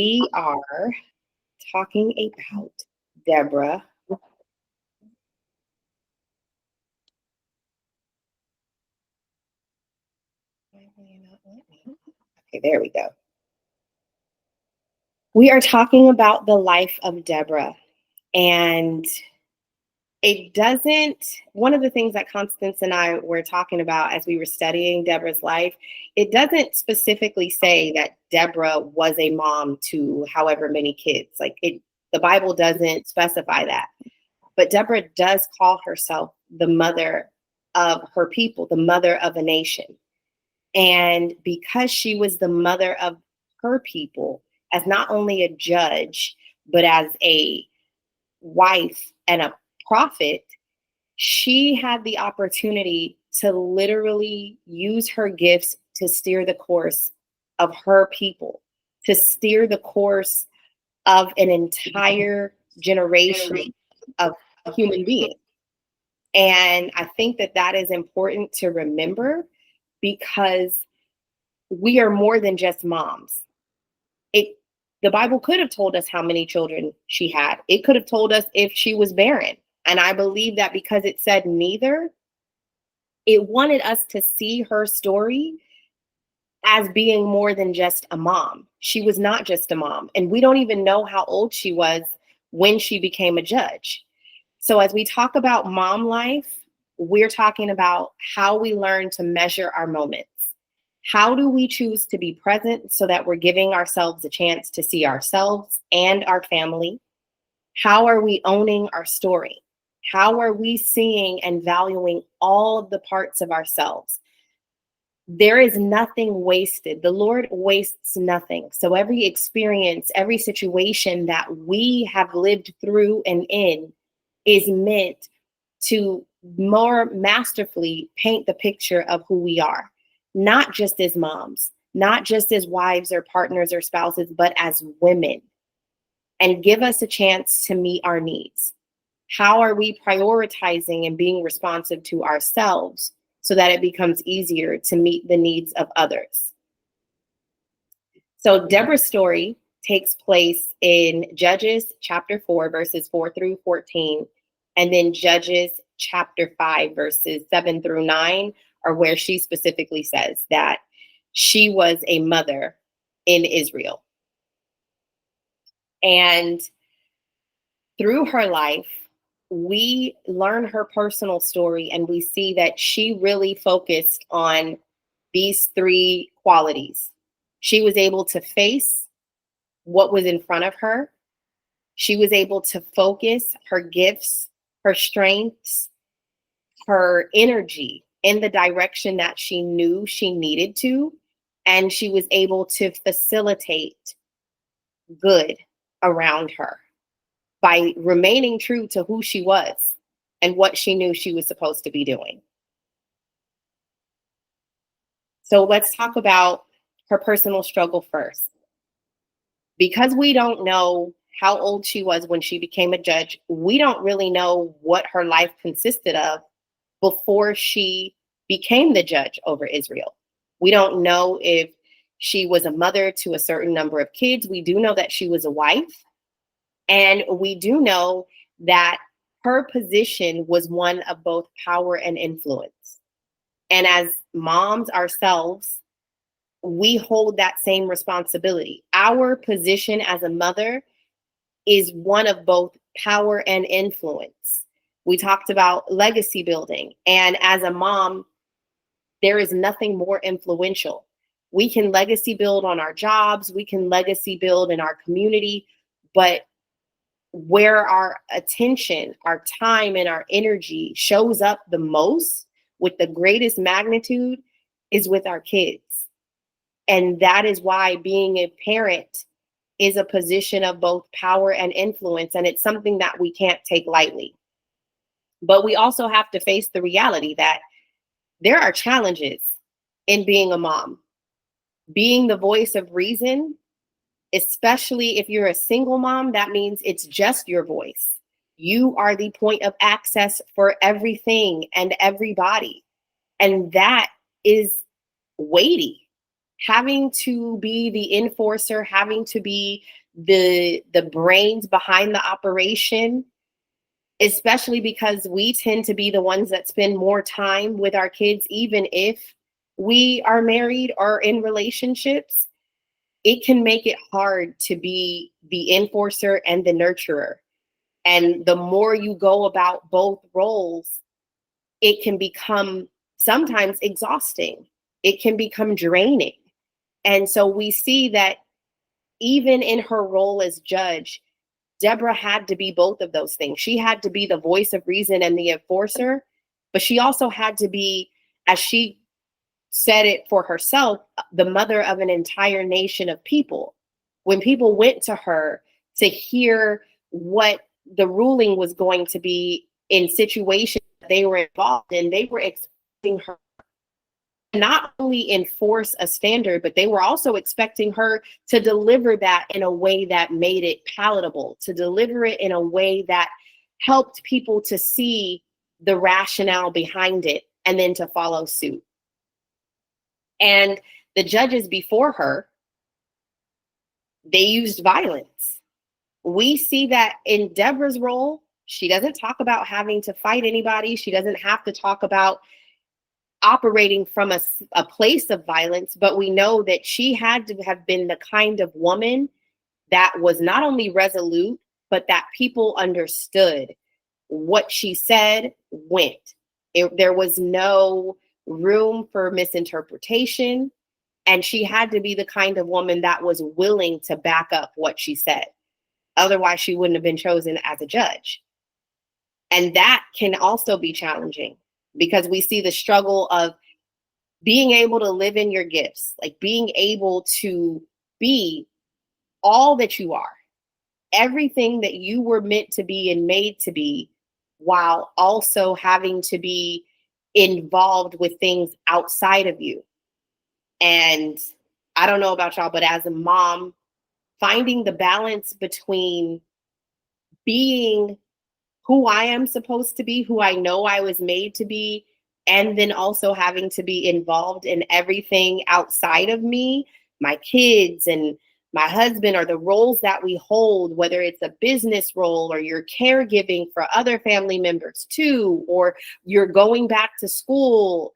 We are talking about Deborah. Okay, there we go. We are talking about the life of Deborah. And one of the things that Constance and I were talking about as we were studying Deborah's life, it doesn't specifically say that Deborah was a mom to however many kids. The Bible doesn't specify that. But Deborah does call herself the mother of her people, the mother of a nation. And because she was the mother of her people, as not only a judge, but as a wife and a prophet, she had the opportunity to literally use her gifts to steer the course of her people, to steer the course of an entire generation of human beings. And I think that that is important to remember because we are more than just moms. The Bible could have told us how many children she had. It could have told us if she was barren. And I believe that because it said neither, it wanted us to see her story as being more than just a mom. She was not just a mom. And we don't even know how old she was when she became a judge. So as we talk about mom life, we're talking about how we learn to measure our moments. How do we choose to be present so that we're giving ourselves a chance to see ourselves and our family? How are we owning our story? How are we seeing and valuing all of the parts of ourselves? There is nothing wasted. The Lord wastes nothing. So every experience, every situation that we have lived through and in is meant to more masterfully paint the picture of who we are, not just as moms, not just as wives or partners or spouses, but as women, and give us a chance to meet our needs. How are we prioritizing and being responsive to ourselves so that it becomes easier to meet the needs of others? So Deborah's story takes place in Judges chapter 4, verses 4 through 14, and then Judges chapter 5, verses 7 through 9 are where she specifically says that she was a mother in Israel. And through her life, we learn her personal story and we see that she really focused on these three qualities. She was able to face what was in front of her. She was able to focus her gifts, her strengths, her energy in the direction that she knew she needed to. And she was able to facilitate good around her by remaining true to who she was and what she knew she was supposed to be doing. So let's talk about her personal struggle first. Because we don't know how old she was when she became a judge, we don't really know what her life consisted of before she became the judge over Israel. We don't know if she was a mother to a certain number of kids. We do know that she was a wife. And we do know that her position was one of both power and influence. And as moms ourselves, we hold that same responsibility. Our position as a mother is one of both power and influence. We talked about legacy building. And as a mom, there is nothing more influential. We can legacy build on our jobs, we can legacy build in our community, but where our attention, our time, and our energy shows up the most with the greatest magnitude is with our kids. And that is why being a parent is a position of both power and influence. And it's something that we can't take lightly. But we also have to face the reality that there are challenges in being a mom. Being the voice of reason, especially if you're a single mom, that means it's just your voice. You are the point of access for everything and everybody. And that is weighty. having to be the enforcer, having to be the brains behind the operation, especially because we tend to be the ones that spend more time with our kids, even if we are married or in relationships. It can make it hard to be the enforcer and the nurturer. And the more you go about both roles, it can become sometimes exhausting. It can become draining. And so we see that even in her role as judge, Deborah had to be both of those things. She had to be the voice of reason and the enforcer, but she also had to be, as she said it for herself, the mother of an entire nation of people. When people went to her to hear what the ruling was going to be in situations they were involved in, they were expecting her not only enforce a standard, but they were also expecting her to deliver that in a way that made it palatable, to deliver it in a way that helped people to see the rationale behind it and then to follow suit. And the judges before her, they used violence. We see that in Deborah's role. She doesn't talk about having to fight anybody. She doesn't have to talk about operating from a place of violence, but we know that she had to have been the kind of woman that was not only resolute, but that people understood what she said went. There was no room for misinterpretation. And she had to be the kind of woman that was willing to back up what she said. Otherwise, she wouldn't have been chosen as a judge. And that can also be challenging because we see the struggle of being able to live in your gifts, like being able to be all that you are, everything that you were meant to be and made to be, while also having to be involved with things outside of you. And I don't know about y'all, but as a mom, finding the balance between being who I am supposed to be, who I know I was made to be, and then also having to be involved in everything outside of me, my kids and my husband, or the roles that we hold, whether it's a business role or you're caregiving for other family members too, or you're going back to school,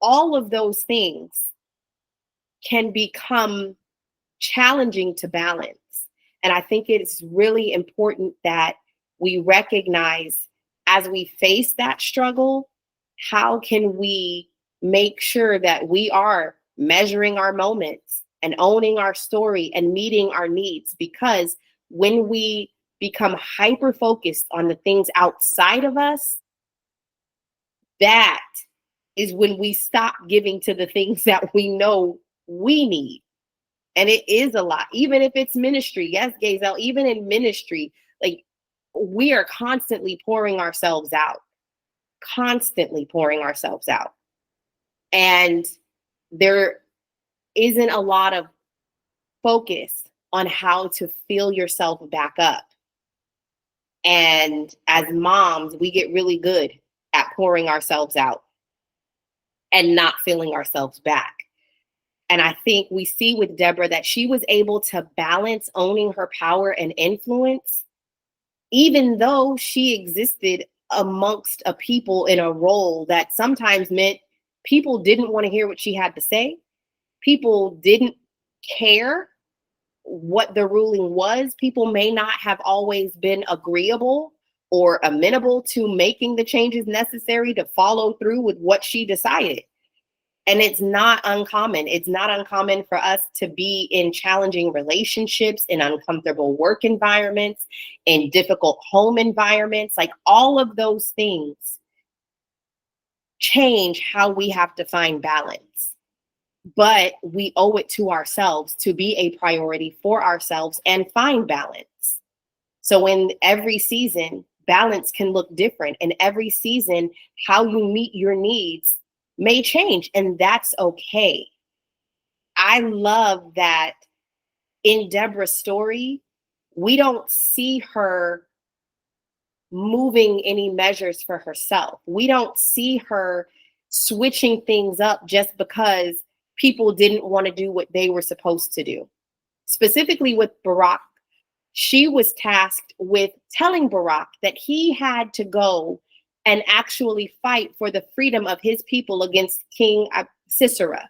all of those things can become challenging to balance. And I think it's really important that we recognize as we face that struggle, how can we make sure that we are measuring our moments and owning our story and meeting our needs? Because when we become hyper focused on the things outside of us, that is when we stop giving to the things that we know we need. And it is a lot, even if it's ministry. Yes, Gazelle, even in ministry, like we are constantly pouring ourselves out, constantly pouring ourselves out. And there isn't a lot of focus on how to fill yourself back up. And as moms, we get really good at pouring ourselves out and not filling ourselves back. And I think we see with Deborah that she was able to balance owning her power and influence, even though she existed amongst a people in a role that sometimes meant people didn't want to hear what she had to say. People didn't care what the ruling was. People may not have always been agreeable or amenable to making the changes necessary to follow through with what she decided. And it's not uncommon. It's not uncommon for us to be in challenging relationships, in uncomfortable work environments, in difficult home environments. Like all of those things change how we have to find balance. But we owe it to ourselves to be a priority for ourselves and find balance. So in every season, balance can look different. And every season, how you meet your needs may change, and that's okay. I love that in Deborah's story, we don't see her moving any measures for herself. We don't see her switching things up just because people didn't want to do what they were supposed to do. Specifically with Barack, she was tasked with telling Barack that he had to go and actually fight for the freedom of his people against King Sisera.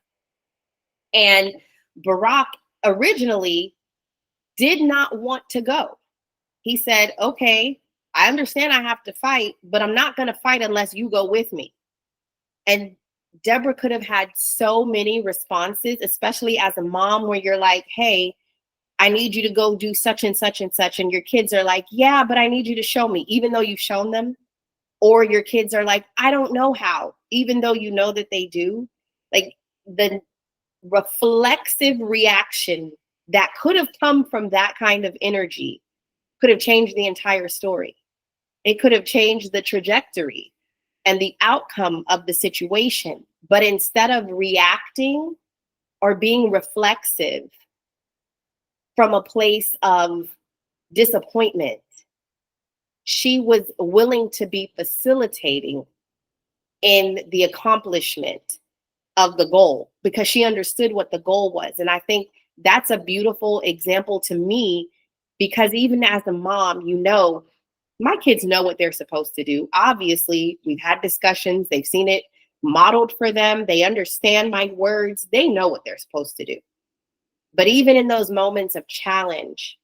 And Barack originally did not want to go. He said, okay, I understand I have to fight, but I'm not going to fight unless you go with me. And Deborah could have had so many responses, especially as a mom, where you're like, hey, I need you to go do such and such and such. And your kids are like, yeah, but I need you to show me, even though you've shown them. Or your kids are like, I don't know how, even though you know that they do. Like the reflexive reaction that could have come from that kind of energy could have changed the entire story. It could have changed the trajectory and the outcome of the situation. But instead of reacting or being reflexive from a place of disappointment, she was willing to be facilitating in the accomplishment of the goal because she understood what the goal was. And I think that's a beautiful example to me, because even as a mom, you know, my kids know what they're supposed to do. Obviously, we've had discussions, they've seen it modeled for them, they understand my words, they know what they're supposed to do. But even in those moments of challenge,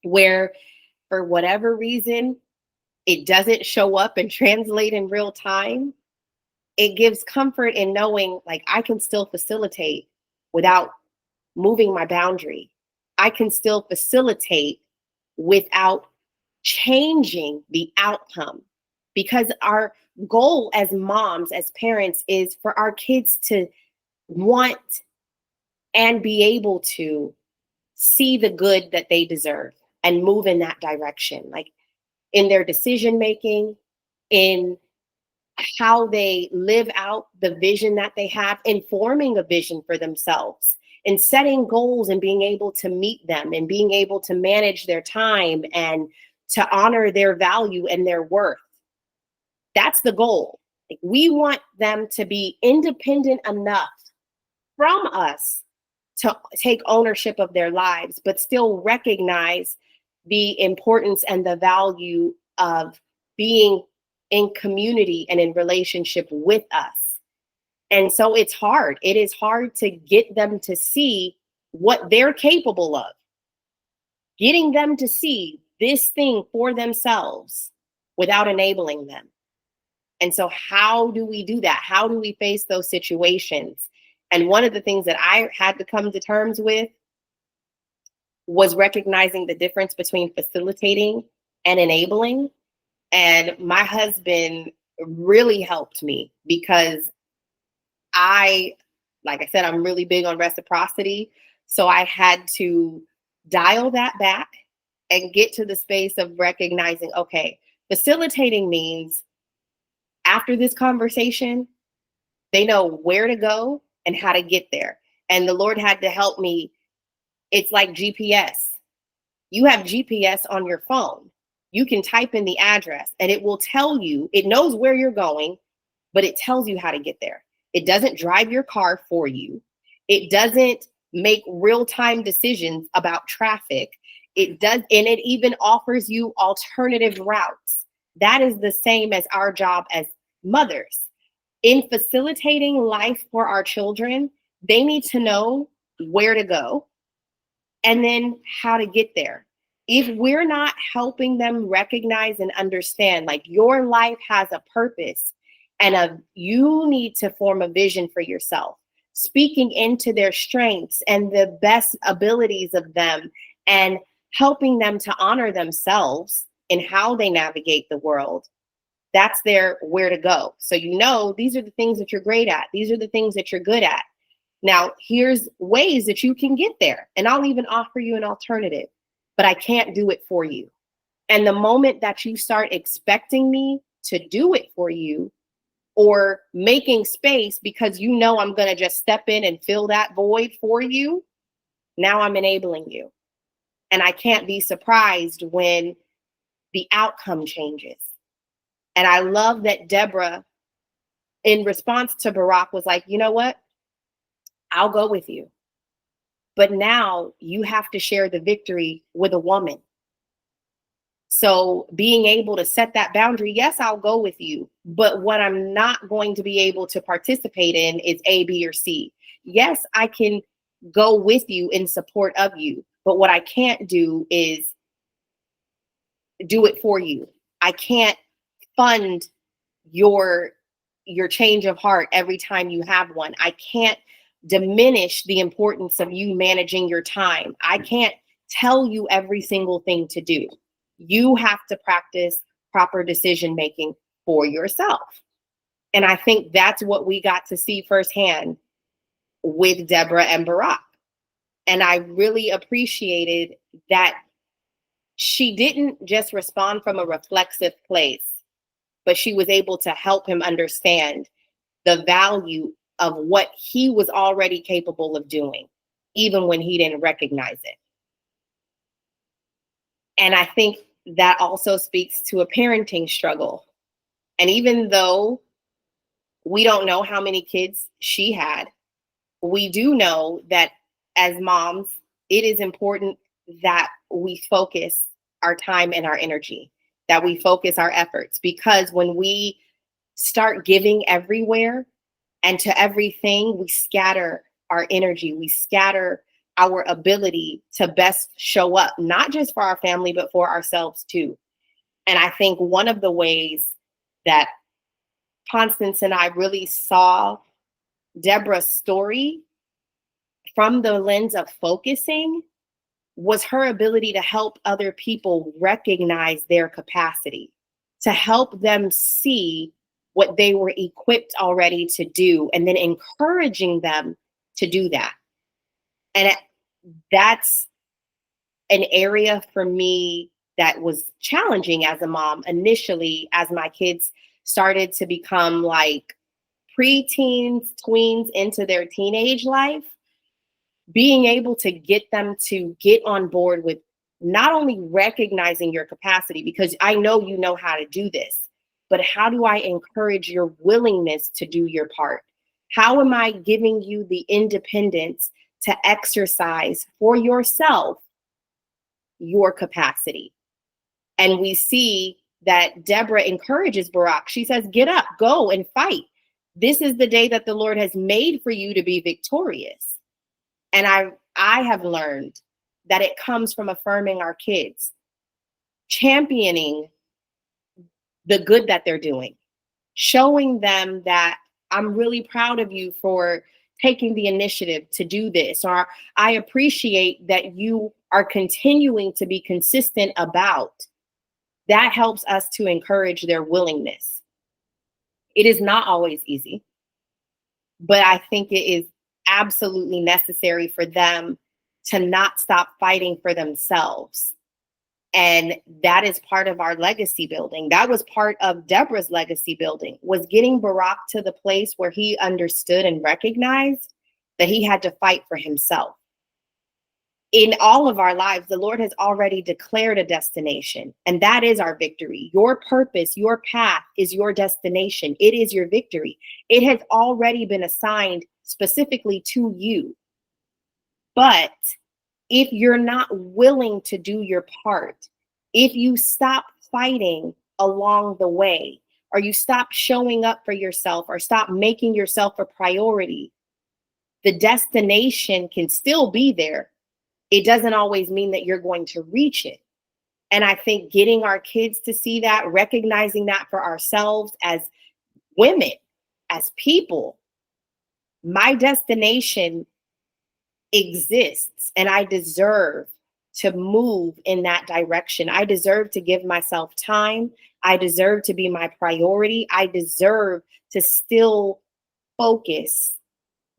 where for whatever reason, it doesn't show up and translate in real time, it gives comfort in knowing like I can still facilitate without moving my boundary. I can still facilitate without changing the outcome, because our goal as moms, as parents, is for our kids to want and be able to see the good that they deserve and move in that direction, like in their decision making, in how they live out the vision that they have, in forming a vision for themselves, in setting goals and being able to meet them and being able to manage their time and to honor their value and their worth. That's the goal. Like, we want them to be independent enough from us to take ownership of their lives, but still recognize the importance and the value of being in community and in relationship with us. And so it's hard. It is hard to get them to see what they're capable of, getting them to see this thing for themselves without enabling them. And so how do we do that? How do we face those situations? And one of the things that I had to come to terms with was recognizing the difference between facilitating and enabling. And my husband really helped me, because like I said, I'm really big on reciprocity. So I had to dial that back and get to the space of recognizing, okay, facilitating means after this conversation, they know where to go and how to get there. And the Lord had to help me. It's like GPS. You have GPS on your phone. You can type in the address and it will tell you, it knows where you're going, but it tells you how to get there. It doesn't drive your car for you. It doesn't make real-time decisions about traffic. It does, and it even offers you alternative routes. That is the same as our job as mothers. In facilitating life for our children, they need to know where to go and then how to get there. If we're not helping them recognize and understand, like, your life has a purpose and you need to form a vision for yourself, speaking into their strengths and the best abilities of them, and helping them to honor themselves in how they navigate the world. That's their where to go. So, you know, these are the things that you're great at. These are the things that you're good at. Now, here's ways that you can get there. And I'll even offer you an alternative, but I can't do it for you. And the moment that you start expecting me to do it for you, or making space because you know I'm going to just step in and fill that void for you, now I'm enabling you. And I can't be surprised when the outcome changes. And I love that Deborah, in response to Barack, was like, you know what? I'll go with you. But now you have to share the victory with a woman. So being able to set that boundary, yes, I'll go with you. But what I'm not going to be able to participate in is A, B, or C. Yes, I can go with you in support of you. But what I can't do is do it for you. I can't fund your change of heart every time you have one. I can't diminish the importance of you managing your time. I can't tell you every single thing to do. You have to practice proper decision making for yourself. And I think that's what we got to see firsthand with Deborah and Barack. And I really appreciated that she didn't just respond from a reflexive place, but she was able to help him understand the value of what he was already capable of doing, even when he didn't recognize it. And I think that also speaks to a parenting struggle. And even though we don't know how many kids she had, we do know that as moms, it is important that we focus our time and our energy, that we focus our efforts, because when we start giving everywhere and to everything, we scatter our energy, we scatter our ability to best show up, not just for our family, but for ourselves too. And I think one of the ways that Constance and I really saw Deborah's story from the lens of focusing was her ability to help other people recognize their capacity, to help them see what they were equipped already to do, and then encouraging them to do that. And that's an area for me that was challenging as a mom initially, as my kids started to become like preteens, tweens into their teenage life, being able to get them to get on board with not only recognizing your capacity, because I know you know how to do this, but how do I encourage your willingness to do your part? How am I giving you the independence to exercise for yourself your capacity? And we see that Deborah encourages Barack. She says, get up, go and fight. This is the day that the Lord has made for you to be victorious. And I have learned that it comes from affirming our kids, championing the good that they're doing, showing them that I'm really proud of you for taking the initiative to do this, or I appreciate that you are continuing to be consistent about. That helps us to encourage their willingness. It is not always easy, but I think it is absolutely necessary for them to not stop fighting for themselves. And that is part of our legacy building. That was part of Deborah's legacy building, was getting Barack to the place where he understood and recognized that he had to fight for himself. In all of our lives, the Lord has already declared a destination, and that is our victory. Your purpose, your path is your destination. It is your victory. It has already been assigned specifically to you. But if you're not willing to do your part, if you stop fighting along the way, or you stop showing up for yourself, or stop making yourself a priority, the destination can still be there. It doesn't always mean that you're going to reach it. And I think getting our kids to see that, recognizing that for ourselves as women, as people, my destination exists and I deserve to move in that direction. I deserve to give myself time. I deserve to be my priority. I deserve to still focus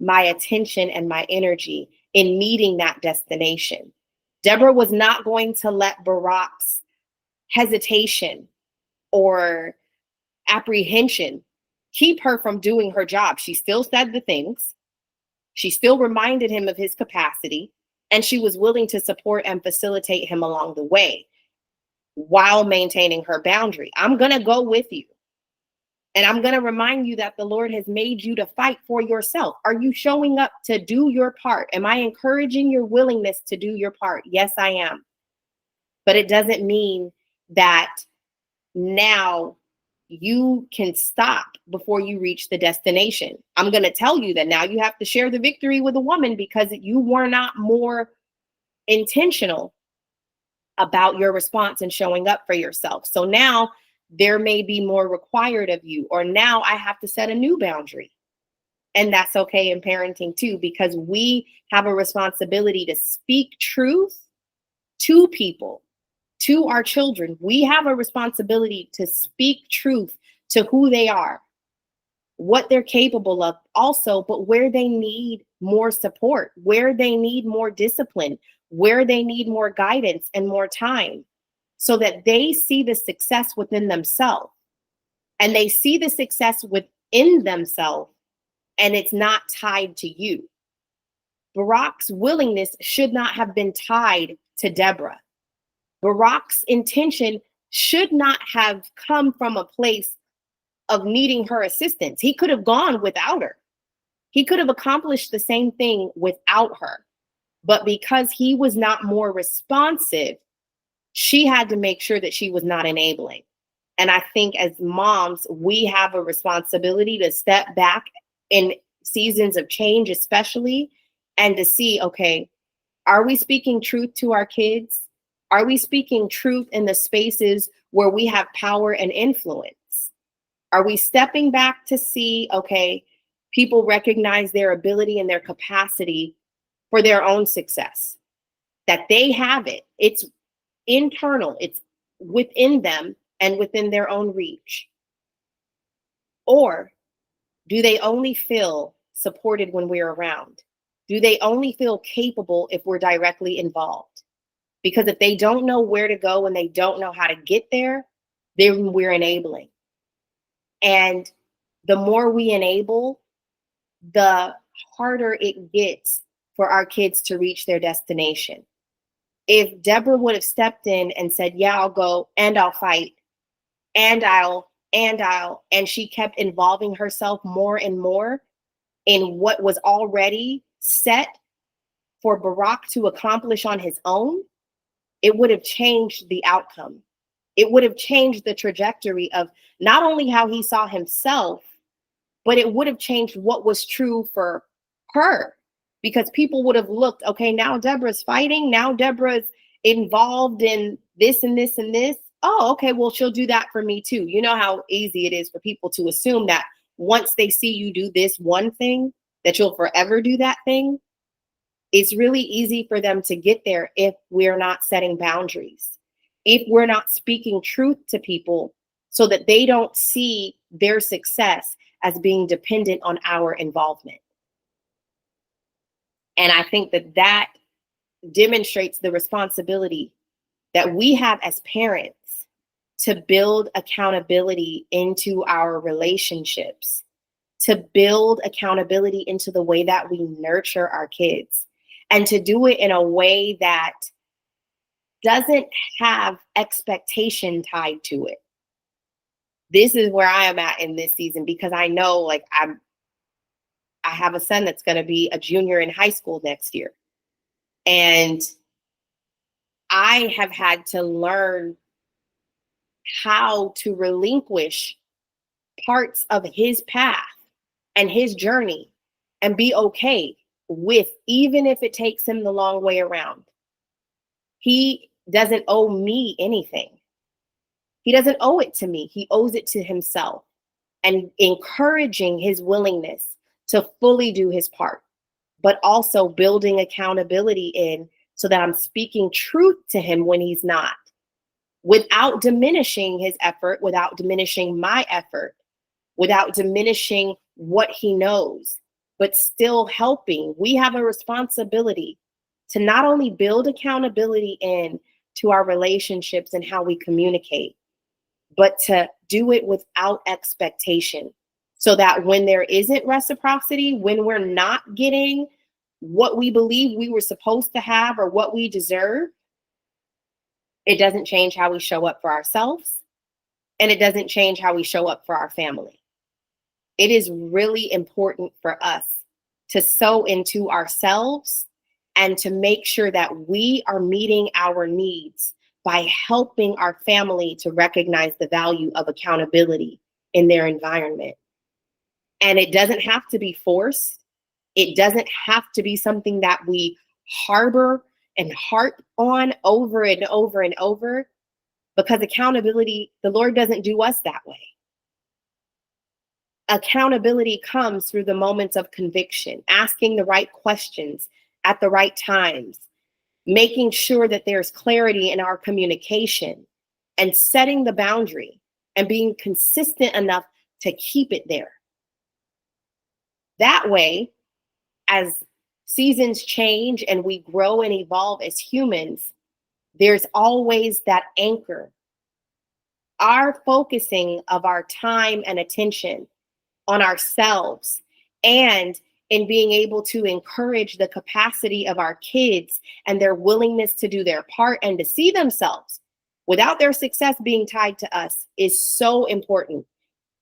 my attention and my energy in meeting that destination. Deborah was not going to let Barack's hesitation or apprehension keep her from doing her job. She still said the things. She still reminded him of his capacity, and she was willing to support and facilitate him along the way while maintaining her boundary. I'm going to go with you. And I'm going to remind you that the Lord has made you to fight for yourself. Are you showing up to do your part? Am I encouraging your willingness to do your part? Yes, I am. But it doesn't mean that now you can stop before you reach the destination. I'm going to tell you that now you have to share the victory with a woman because you were not more intentional about your response and showing up for yourself. So now there may be more required of you, or now I have to set a new boundary. And that's okay in parenting too, because we have a responsibility to speak truth to people, to our children. We have a responsibility to speak truth to who they are, what they're capable of also, but where they need more support, where they need more discipline, where they need more guidance and more time, so that they see the success within themselves, and they see the success within themselves, and it's not tied to you. Barack's willingness should not have been tied to Deborah. Barack's intention should not have come from a place of needing her assistance. He could have gone without her. He could have accomplished the same thing without her. But because he was not more responsive, she had to make sure that she was not enabling. And I think as moms, we have a responsibility to step back in seasons of change, especially, and to see, okay, are we speaking truth to our kids? Are we speaking truth in the spaces where we have power and influence? Are we stepping back to see, okay, people recognize their ability and their capacity for their own success, that they have it. It's internal, it's within them and within their own reach. Or do they only feel supported when we're around? Do they only feel capable if we're directly involved? Because if they don't know where to go and they don't know how to get there, then we're enabling. And the more we enable, the harder it gets for our kids to reach their destination. If Deborah would have stepped in and said, yeah, I'll go and I'll fight and and she kept involving herself more and more in what was already set for Barack to accomplish on his own, it would have changed the outcome. It would have changed the trajectory of not only how he saw himself, but it would have changed what was true for her, because people would have looked, okay, now Deborah's fighting. Now Deborah's involved in this and this and this. Oh, okay, well, she'll do that for me too. You know how easy it is for people to assume that once they see you do this one thing, that you'll forever do that thing. It's really easy for them to get there if we're not setting boundaries, if we're not speaking truth to people so that they don't see their success as being dependent on our involvement. And I think that that demonstrates the responsibility that we have as parents to build accountability into our relationships, to build accountability into the way that we nurture our kids, and to do it in a way that doesn't have expectation tied to it. This is where I am at in this season, because I know, like, I have a son that's going to be a junior in high school next year. And I have had to learn how to relinquish parts of his path and his journey and be okay with, even if it takes him the long way around. He doesn't owe me anything. He doesn't owe it to me. He owes it to himself, and encouraging his willingness to fully do his part, but also building accountability in so that I'm speaking truth to him when he's not, without diminishing his effort, without diminishing my effort, without diminishing what he knows, but still helping. We have a responsibility to not only build accountability in to our relationships and how we communicate, but to do it without expectation, so that when there isn't reciprocity, when we're not getting what we believe we were supposed to have or what we deserve, it doesn't change how we show up for ourselves, and it doesn't change how we show up for our family. It is really important for us to sow into ourselves and to make sure that we are meeting our needs by helping our family to recognize the value of accountability in their environment. And it doesn't have to be forced. It doesn't have to be something that we harbor and harp on over and over and over, because accountability, the Lord doesn't do us that way. Accountability comes through the moments of conviction, asking the right questions at the right times, making sure that there's clarity in our communication, and setting the boundary and being consistent enough to keep it there. That way, as seasons change and we grow and evolve as humans, there's always that anchor. Our focusing of our time and attention on ourselves and in being able to encourage the capacity of our kids and their willingness to do their part and to see themselves without their success being tied to us is so important,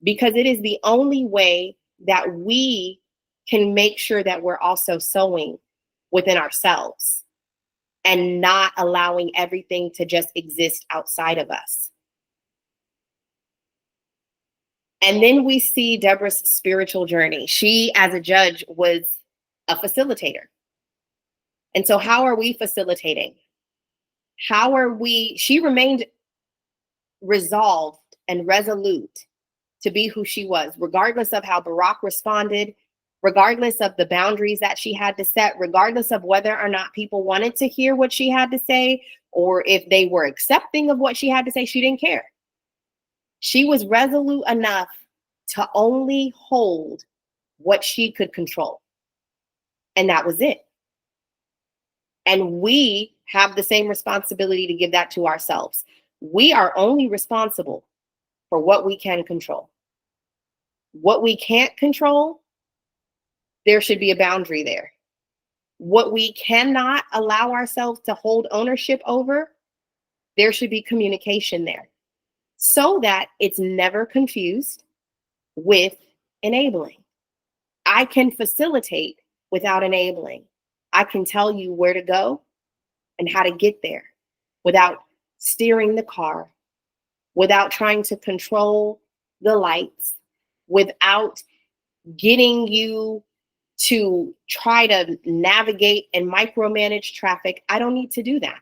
because it is the only way that we can make sure that we're also sowing within ourselves and not allowing everything to just exist outside of us. And then we see Deborah's spiritual journey. She, as a judge, was a facilitator. And so how are we facilitating? She remained resolved and resolute to be who she was, regardless of how Barack responded, regardless of the boundaries that she had to set, regardless of whether or not people wanted to hear what she had to say, or if they were accepting of what she had to say. She didn't care. She was resolute enough to only hold what she could control. And that was it. And we have the same responsibility to give that to ourselves. We are only responsible for what we can control. What we can't control, there should be a boundary there. What we cannot allow ourselves to hold ownership over, there should be communication there, so that it's never confused with enabling. I can facilitate without enabling. I can tell you where to go and how to get there without steering the car, without trying to control the lights, without getting you to try to navigate and micromanage traffic. I don't need to do that.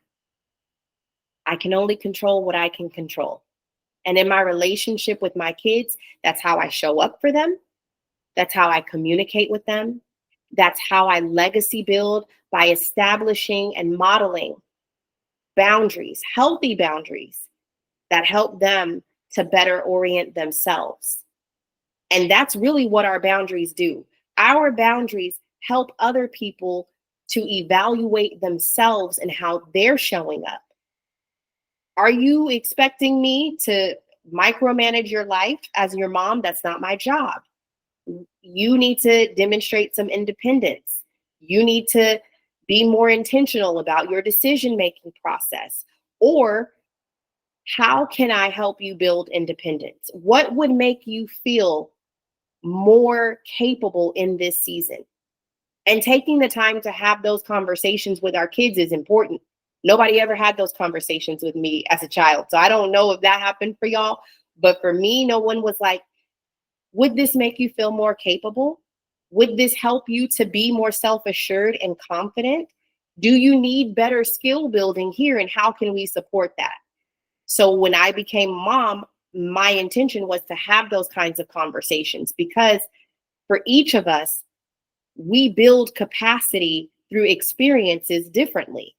I can only control what I can control. And in my relationship with my kids, that's how I show up for them. That's how I communicate with them. That's how I legacy build, by establishing and modeling boundaries, healthy boundaries that help them to better orient themselves. And that's really what our boundaries do. Our boundaries help other people to evaluate themselves and how they're showing up. Are you expecting me to micromanage your life as your mom? That's not my job. You need to demonstrate some independence. You need to be more intentional about your decision-making process. Or how can I help you build independence? What would make you feel more capable in this season? And taking the time to have those conversations with our kids is important. Nobody ever had those conversations with me as a child. So I don't know if that happened for y'all, but for me, no one was like, would this make you feel more capable? Would this help you to be more self-assured and confident? Do you need better skill building here? And how can we support that? So when I became a mom, my intention was to have those kinds of conversations, because for each of us, we build capacity through experiences differently.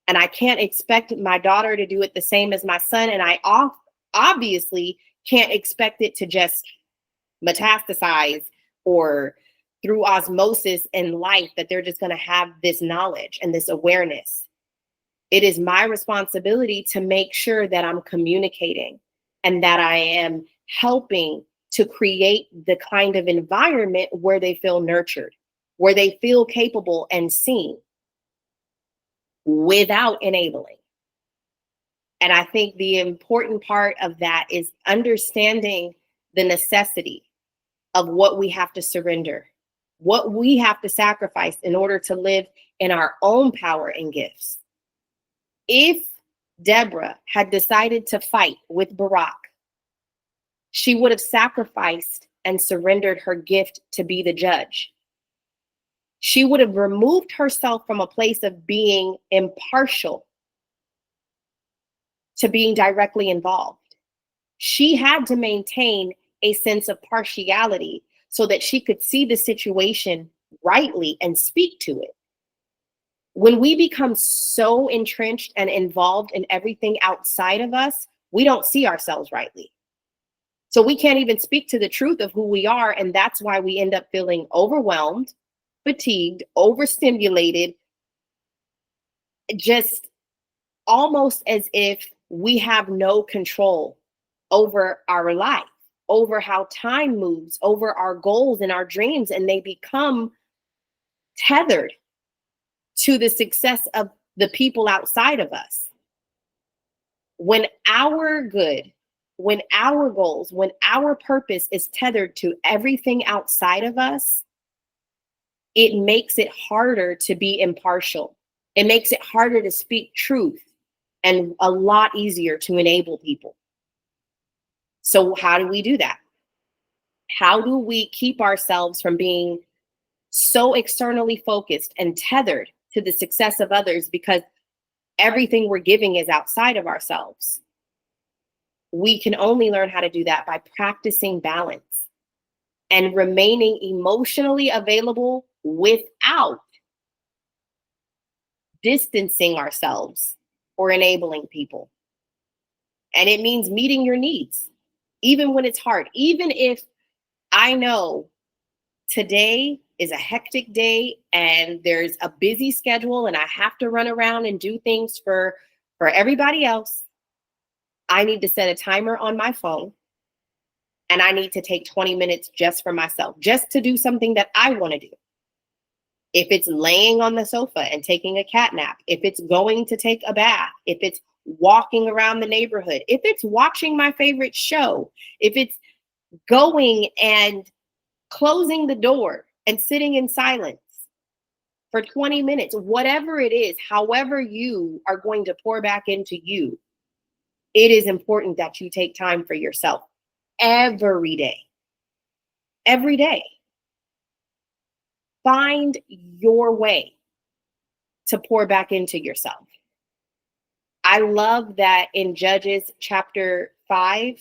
And I can't expect my daughter to do it the same as my son. And I obviously can't expect it to just metastasize or through osmosis in life, that they're just going to have this knowledge and this awareness. It is my responsibility to make sure that I'm communicating and that I am helping to create the kind of environment where they feel nurtured, where they feel capable and seen, without enabling. And I think the important part of that is understanding the necessity of what we have to surrender, what we have to sacrifice in order to live in our own power and gifts. If Deborah had decided to fight with Barak, she would have sacrificed and surrendered her gift to be the judge. She would have removed herself from a place of being impartial to being directly involved. She had to maintain a sense of partiality so that she could see the situation rightly and speak to it. When we become so entrenched and involved in everything outside of us, we don't see ourselves rightly. So we can't even speak to the truth of who we are. And that's why we end up feeling overwhelmed, fatigued, overstimulated, just almost as if we have no control over our life, over how time moves, over our goals and our dreams, and they become tethered to the success of the people outside of us. When our good, when our goals, when our purpose is tethered to everything outside of us, it makes it harder to be impartial. It makes it harder to speak truth and a lot easier to enable people. So how do we do that? How do we keep ourselves from being so externally focused and tethered to the success of others because everything we're giving is outside of ourselves? We can only learn how to do that by practicing balance and remaining emotionally available without distancing ourselves or enabling people. And it means meeting your needs, even when it's hard. Even if I know today is a hectic day and there's a busy schedule and I have to run around and do things for everybody else, I need to set a timer on my phone and I need to take 20 minutes just for myself, just to do something that I want to do. If it's laying on the sofa and taking a cat nap, if it's going to take a bath, if it's walking around the neighborhood, if it's watching my favorite show, if it's going and closing the door and sitting in silence for 20 minutes, whatever it is, however you are going to pour back into you, it is important that you take time for yourself every day. Every day. Find your way to pour back into yourself. I love that in Judges chapter 5,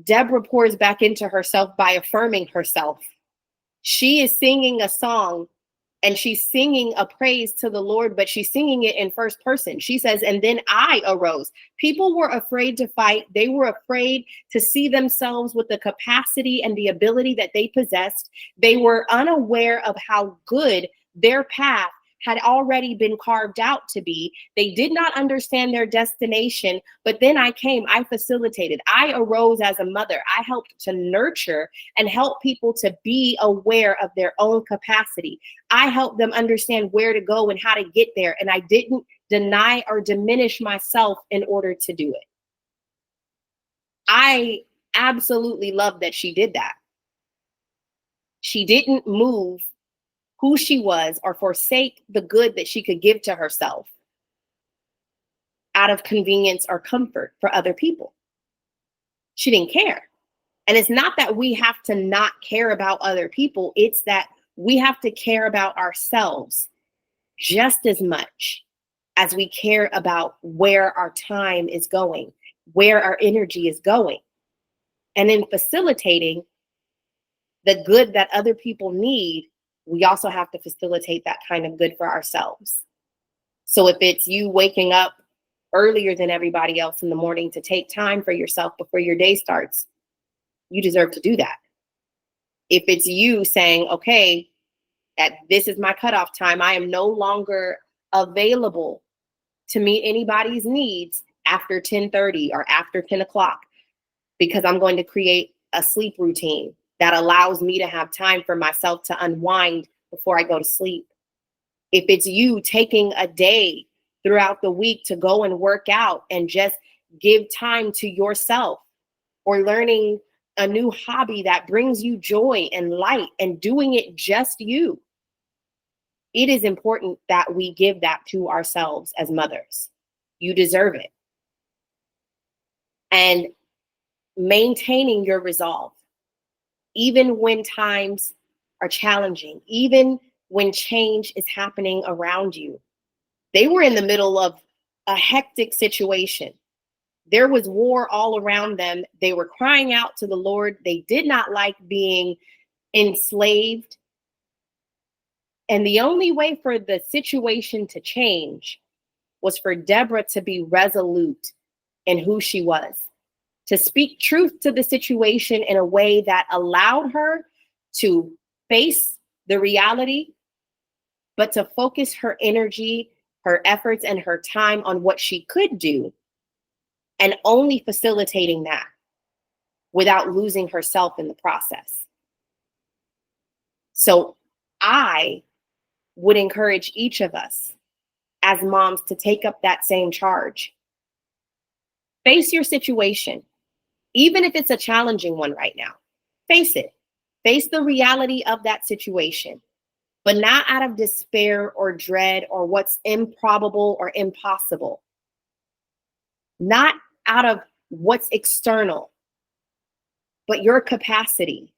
Deborah pours back into herself by affirming herself. She is singing a song and she's singing a praise to the Lord, but she's singing it in first person. She says, and then I arose. People were afraid to fight. They were afraid to see themselves with the capacity and the ability that they possessed. They were unaware of how good their path had already been carved out to be. They did not understand their destination, but then I came, I facilitated, I arose as a mother. I helped to nurture and help people to be aware of their own capacity. I helped them understand where to go and how to get there. And I didn't deny or diminish myself in order to do it. I absolutely love that she did that. She didn't move who she was or forsake the good that she could give to herself out of convenience or comfort for other people. She didn't care. And it's not that we have to not care about other people. It's that we have to care about ourselves just as much as we care about where our time is going, where our energy is going. And in facilitating the good that other people need, we also have to facilitate that kind of good for ourselves. So if it's you waking up earlier than everybody else in the morning to take time for yourself before your day starts, you deserve to do that. If it's you saying, okay, this is my cutoff time, I am no longer available to meet anybody's needs after 10:30 or after 10 o'clock, because I'm going to create a sleep routine that allows me to have time for myself to unwind before I go to sleep. If it's you taking a day throughout the week to go and work out and just give time to yourself, or learning a new hobby that brings you joy and light and doing it just you. It is important that we give that to ourselves as mothers. You deserve it. And maintaining your resolve, even when times are challenging, even when change is happening around you. They were in the middle of a hectic situation. There was war all around them. They were crying out to the Lord. They did not like being enslaved. And the only way for the situation to change was for Deborah to be resolute in who she was, to speak truth to the situation in a way that allowed her to face the reality, but to focus her energy, her efforts, and her time on what she could do, and only facilitating that without losing herself in the process. So I would encourage each of us as moms to take up that same charge. Face your situation, even if it's a challenging one right now. Face it. Face the reality of that situation, but not out of despair or dread or what's improbable or impossible. Not out of what's external, but your capacity.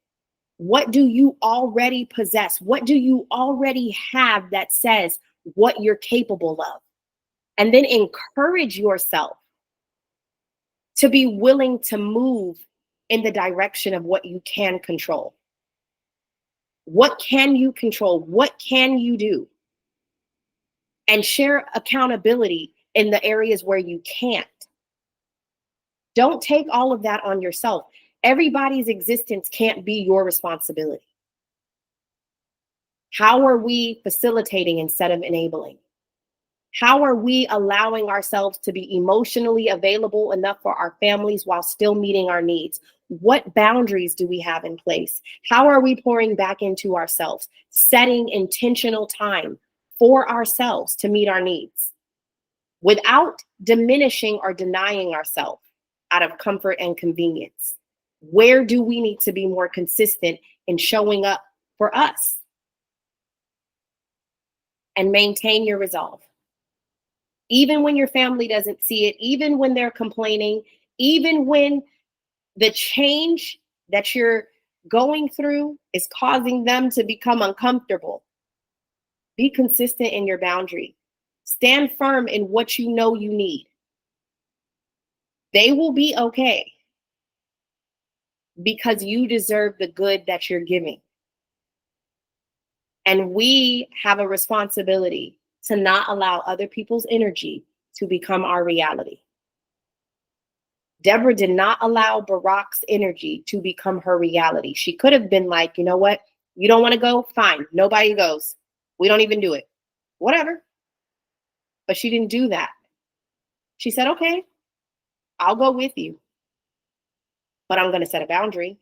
What do you already possess? What do you already have that says what you're capable of? And then encourage yourself to be willing to move in the direction of what you can control. What can you control? What can you do? And share accountability in the areas where you can't. Don't take all of that on yourself. Everybody's existence can't be your responsibility. How are we facilitating instead of enabling? How are we allowing ourselves to be emotionally available enough for our families while still meeting our needs? What boundaries do we have in place? How are we pouring back into ourselves, setting intentional time for ourselves to meet our needs without diminishing or denying ourselves out of comfort and convenience? Where do we need to be more consistent in showing up for us? And maintain your resolve. Even when your family doesn't see it, even when they're complaining, even when the change that you're going through is causing them to become uncomfortable, be consistent in your boundary. Stand firm in what you know you need. They will be okay because you deserve the good that you're giving. And we have a responsibility to not allow other people's energy to become our reality. Deborah did not allow Barak's energy to become her reality. She could have been like, you know what? You don't want to go? Fine. Nobody goes. We don't even do it. Whatever. But she didn't do that. She said, okay, I'll go with you, but I'm going to set a boundary.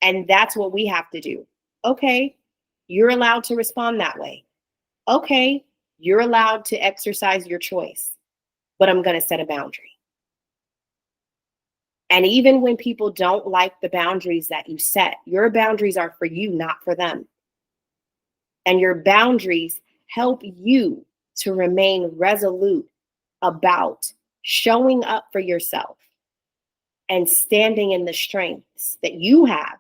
And that's what we have to do. Okay, you're allowed to respond that way. Okay, you're allowed to exercise your choice, but I'm going to set a boundary. And even when people don't like the boundaries that you set, your boundaries are for you, not for them. And your boundaries help you to remain resolute about showing up for yourself and standing in the strengths that you have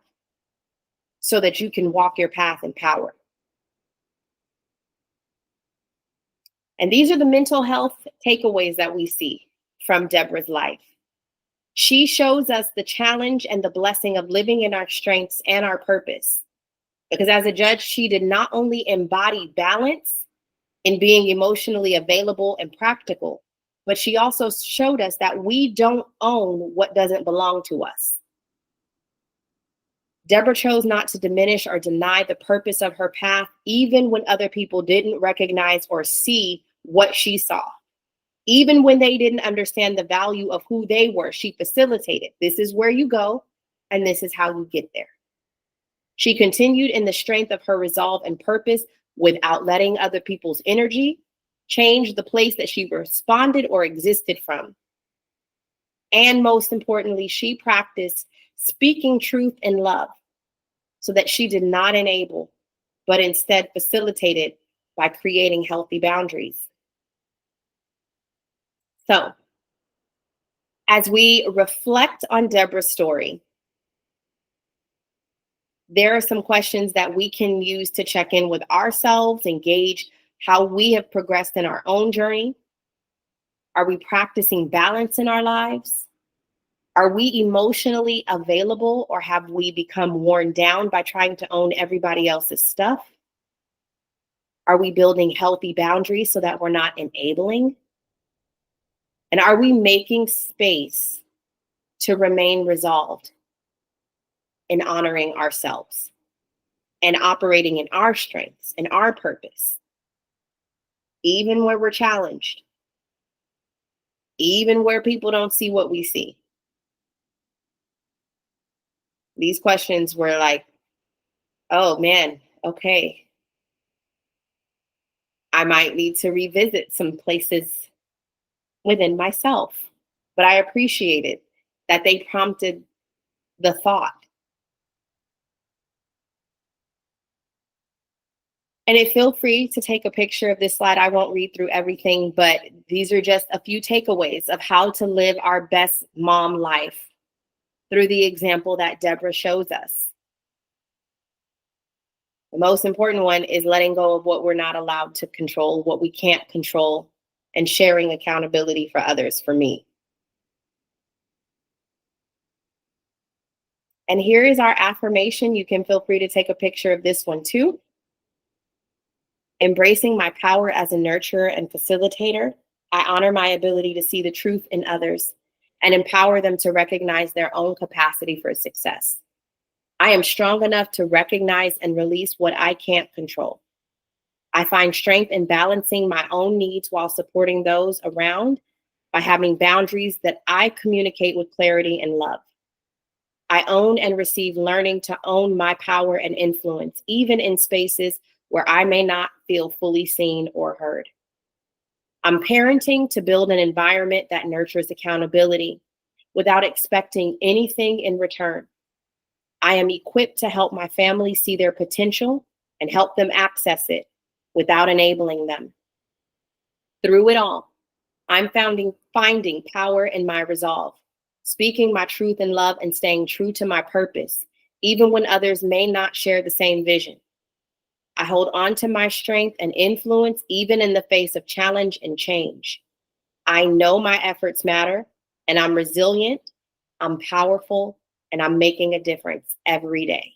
so that you can walk your path in power. And these are the mental health takeaways that we see from Deborah's life. She shows us the challenge and the blessing of living in our strengths and our purpose. Because as a judge, she did not only embody balance in being emotionally available and practical, but she also showed us that we don't own what doesn't belong to us. Deborah chose not to diminish or deny the purpose of her path, even when other people didn't recognize or see what she saw. Even when they didn't understand the value of who they were, she facilitated. This is where you go, and this is how you get there. She continued in the strength of her resolve and purpose without letting other people's energy change the place that she responded or existed from. And most importantly, she practiced speaking truth in love so that she did not enable, but instead facilitated by creating healthy boundaries. So, as we reflect on Deborah's story, there are some questions that we can use to check in with ourselves and gauge how we have progressed in our own journey. Are we practicing balance in our lives? Are we emotionally available, or have we become worn down by trying to own everybody else's stuff? Are we building healthy boundaries so that we're not enabling? And are we making space to remain resolved in honoring ourselves and operating in our strengths and our purpose, even where we're challenged, even where people don't see what we see? These questions were like, oh man, okay, I might need to revisit some places within myself. But I appreciated that they prompted the thought. And if feel free to take a picture of this slide. I won't read through everything, but these are just a few takeaways of how to live our best mom life through the example that Deborah shows us. The most important one is letting go of what we're not allowed to control, what we can't control, and sharing accountability for others, for me. And here is our affirmation. You can feel free to take a picture of this one too. Embracing my power as a nurturer and facilitator, I honor my ability to see the truth in others and empower them to recognize their own capacity for success. I am strong enough to recognize and release what I can't control. I find strength in balancing my own needs while supporting those around by having boundaries that I communicate with clarity and love. I own and receive learning to own my power and influence, even in spaces where I may not feel fully seen or heard. I'm parenting to build an environment that nurtures accountability without expecting anything in return. I am equipped to help my family see their potential and help them access it without enabling them. Through it all, I'm finding power in my resolve, speaking my truth in love and staying true to my purpose, even when others may not share the same vision. I hold on to my strength and influence even in the face of challenge and change. I know my efforts matter, and I'm resilient, I'm powerful, and I'm making a difference every day.